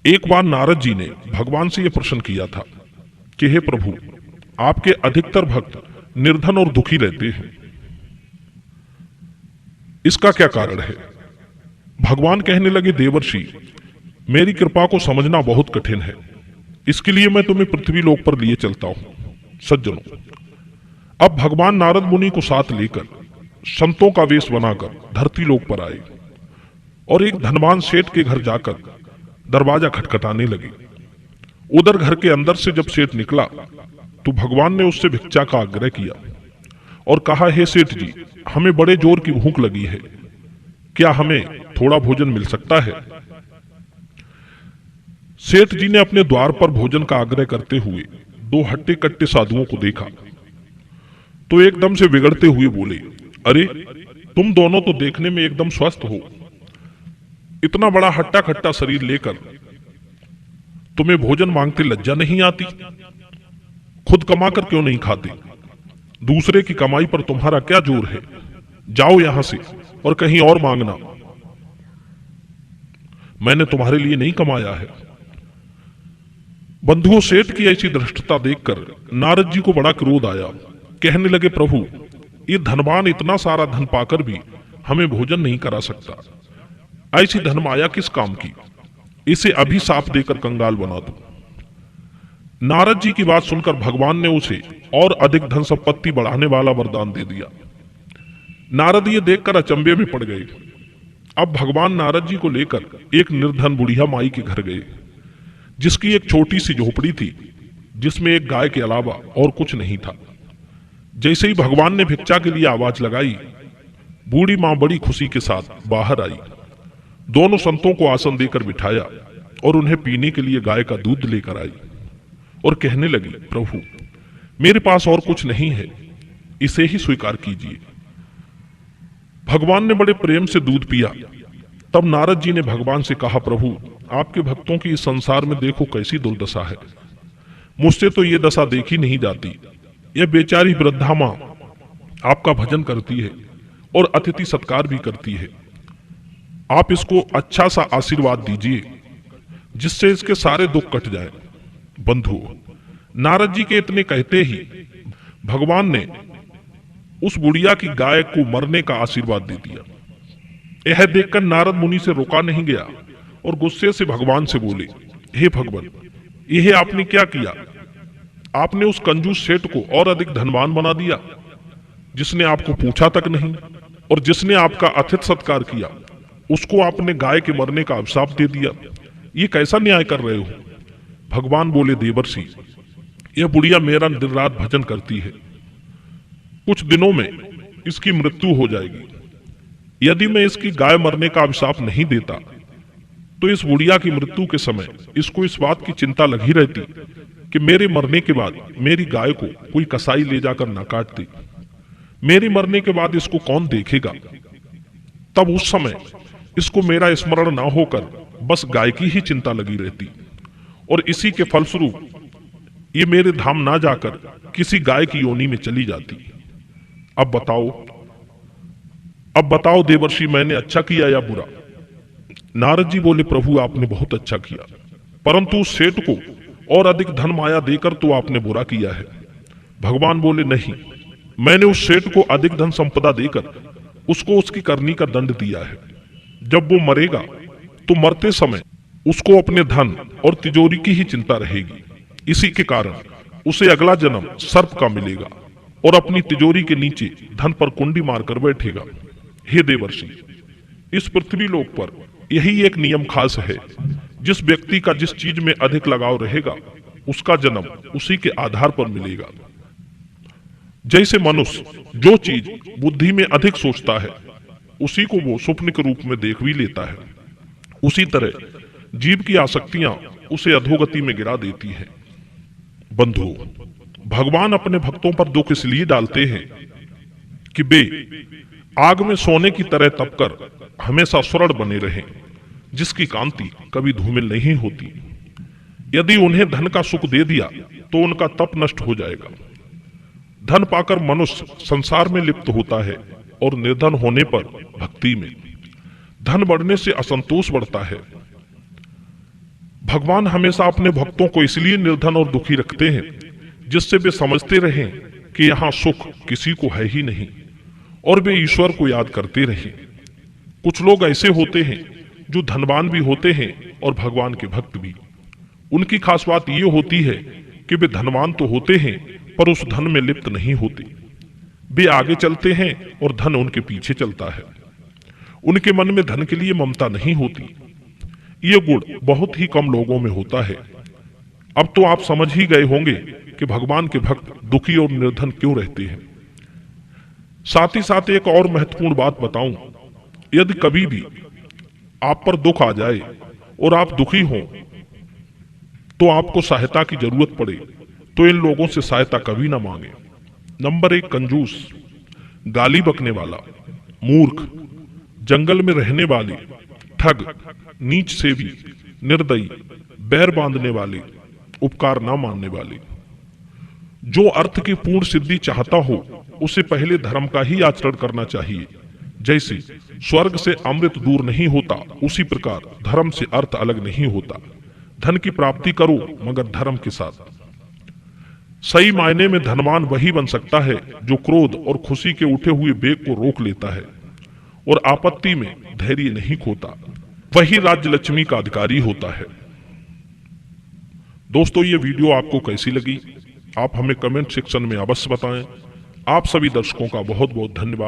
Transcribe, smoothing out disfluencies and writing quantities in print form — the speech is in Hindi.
एक बार नारद जी ने भगवान से यह प्रश्न किया था कि हे प्रभु, आपके अधिकतर भक्त निर्धन और दुखी रहते हैं, इसका क्या कारण है? भगवान कहने लगे, देवर्षि, मेरी कृपा को समझना बहुत कठिन है, इसके लिए मैं तुम्हें पृथ्वी लोक पर लिए चलता हूं। सज्जनों, अब भगवान नारद मुनि को साथ लेकर संतों का वेश बनाकर धरती लोक पर आए और एक धनवान सेठ के घर जाकर दरवाजा खटखटाने लगे। उधर घर के अंदर से जब सेठ निकला तो भगवान ने उससे भिक्षा का आग्रह किया और कहा, हे सेठ जी, हमें बड़े जोर की भूख लगी है, क्या हमें थोड़ा भोजन मिल सकता है? सेठ जी ने अपने द्वार पर भोजन का आग्रह करते हुए दो हट्टे कट्टे साधुओं को देखा तो एकदम से बिगड़ते हुए बोले, अरे, तुम दोनों तो देखने में एकदम स्वस्थ हो, इतना बड़ा हट्टा खट्टा शरीर लेकर तुम्हें भोजन मांगते लज्जा नहीं आती? खुद कमाकर क्यों नहीं खाते? दूसरे की कमाई पर तुम्हारा क्या जोर है? जाओ यहां से और कहीं और मांगना, मैंने तुम्हारे लिए नहीं कमाया है। बंधुओं, सेठ की ऐसी धृष्टता देखकर नारद जी को बड़ा क्रोध आया। कहने लगे, प्रभु, ये धनवान इतना सारा धन पाकर भी हमें भोजन नहीं करा सकता, ऐसी धनमाया किस काम की? इसे अभी साफ देकर कंगाल बना दो। नारद जी की बात सुनकर भगवान ने उसे और अधिक धन संपत्ति बढ़ाने वाला वरदान दे दिया। नारद ये देखकर अचंभे में पड़ गए। अब भगवान नारद जी को लेकर एक निर्धन बुढ़िया माई के घर गए, जिसकी एक छोटी सी झोपड़ी थी, जिसमें एक गाय के अलावा और कुछ नहीं था। जैसे ही भगवान ने भिक्षा के लिए आवाज लगाई, बूढ़ी मां बड़ी खुशी के साथ बाहर आई, दोनों संतों को आसन देकर बिठाया और उन्हें पीने के लिए गाय का दूध लेकर आई और कहने लगी, प्रभु, मेरे पास और कुछ नहीं है, इसे ही स्वीकार कीजिए। भगवान ने बड़े प्रेम से दूध पिया। तब नारद जी ने भगवान से कहा, प्रभु, आपके भक्तों की इस संसार में देखो कैसी दुर्दशा है, मुझसे तो ये दशा देखी नहीं जाती। यह बेचारी वृद्धा मां आपका भजन करती है और अतिथि सत्कार भी करती है, आप इसको अच्छा सा आशीर्वाद दीजिए जिससे इसके सारे दुख कट जाएं। बंधु, नारद जी के इतने कहते ही भगवान ने उस बुढ़िया की गाय को मरने का आशीर्वाद दे दिया। यह देखकर नारद मुनि से रोका नहीं गया और गुस्से से भगवान से बोले, हे भगवान, यह आपने क्या किया? आपने उस कंजूस सेठ को और अधिक धनवान बना दिया, जिसने आपको पूछा तक नहीं, और जिसने आपका अतिथि सत्कार किया उसको आपने गाय के मरने का अभिशाप दे दिया। ये कैसा न्याय कर रहे हो? भगवान बोले, देवर्षि, यह बुढ़िया मेरा दिन रात भजन करती है, कुछ दिनों में इसकी मृत्यु हो जाएगी। यदि मैं इसकी गाय मरने का अभिशाप नहीं देता तो इस बुढ़िया की मृत्यु के समय इसको इस बात की चिंता लगी रहती कि मेरे मरने के बाद मेरी गाय को कोई कसाई ले जाकर न काट दे। मेरे मरने के बाद इसको कौन देखेगा? तब उस समय इसको मेरा स्मरण ना होकर बस गाय की ही चिंता लगी रहती और इसी के फलस्वरूप ये मेरे धाम ना जाकर किसी गाय की योनि में चली जाती। अब बताओ देवर्षि, मैंने अच्छा किया या बुरा? नारद जी बोले, प्रभु, आपने बहुत अच्छा किया, परंतु उस सेठ को और अधिक धन माया देकर तो आपने बुरा किया है। भगवान बोले, नहीं, मैंने उस सेठ को अधिक धन संपदा देकर उसको उसकी करनी का दंड दिया है। जब वो मरेगा तो मरते समय उसको अपने धन और तिजोरी की ही चिंता रहेगी। इसी के कारण उसे अगला जन्म सर्प का मिलेगा और अपनी तिजोरी के नीचे धन पर कुंडी मारकर बैठेगा। हे देवर्षि, इस पृथ्वी लोक पर यही एक नियम खास है, जिस व्यक्ति का जिस चीज में अधिक लगाव रहेगा उसका जन्म उसी के आधार पर मिलेगा। जैसे मनुष्य जो चीज बुद्धि में अधिक सोचता है उसी को वो स्वप्न के रूप में देख भी लेता है, उसी तरह जीव की आसक्तियां उसे अधोगति में गिरा देती हैं। बंधु, भगवान अपने भक्तों पर दुख इसलिए डालते हैं कि वे आग में सोने की तरह तपकर हमेशा स्वर्ण बने रहें, जिसकी कांति कभी धूमिल नहीं होती। यदि उन्हें धन का सुख दे दिया तो उनका तप नष्ट हो जाएगा। धन पाकर मनुष्य संसार में लिप्त होता है और निर्धन होने पर भक्ति में। धन बढ़ने से असंतोष बढ़ता है। भगवान हमेशा अपने भक्तों को इसलिए निर्धन और दुखी रखते हैं जिससे वे समझते रहें कि यहाँ सुख किसी को है ही नहीं और वे ईश्वर को याद करते रहें। कुछ लोग ऐसे होते हैं जो धनवान भी होते हैं और भगवान के भक्त भी। उनकी खास बात ये होती है कि वे धनवान तो होते हैं पर उस धन में लिप्त नहीं होते। वे आगे चलते हैं और धन उनके पीछे चलता है। उनके मन में धन के लिए ममता नहीं होती। ये गुण बहुत ही कम लोगों में होता है। अब तो आप समझ ही गए होंगे कि भगवान के भक्त दुखी और निर्धन क्यों रहते हैं। साथ ही साथ एक और महत्वपूर्ण बात बताऊं, यदि कभी भी आप पर दुख आ जाए और आप दुखी हों तो आपको सहायता की जरूरत पड़े तो इन लोगों से सहायता कभी ना मांगे। नंबर 1 कंजूस, गाली बकने वाला, मूर्ख, जंगल में रहने वाले, ठग, नीच सेवी, निर्दयी, बैर बांधने वाले, उपकार ना मानने वाले। जो अर्थ की पूर्ण सिद्धि चाहता हो उसे पहले धर्म का ही आचरण करना चाहिए। जैसे स्वर्ग से अमृत दूर नहीं होता, उसी प्रकार धर्म से अर्थ अलग नहीं होता। धन की प्राप्ति करो मगर धर्म के साथ। सही मायने में धनवान वही बन सकता है जो क्रोध और खुशी के उठे हुए वेग को रोक लेता है और आपत्ति में धैर्य नहीं खोता। वही राज्य लक्ष्मी का अधिकारी होता है। दोस्तों, ये वीडियो आपको कैसी लगी आप हमें कमेंट सेक्शन में अवश्य बताएं। आप सभी दर्शकों का बहुत बहुत धन्यवाद।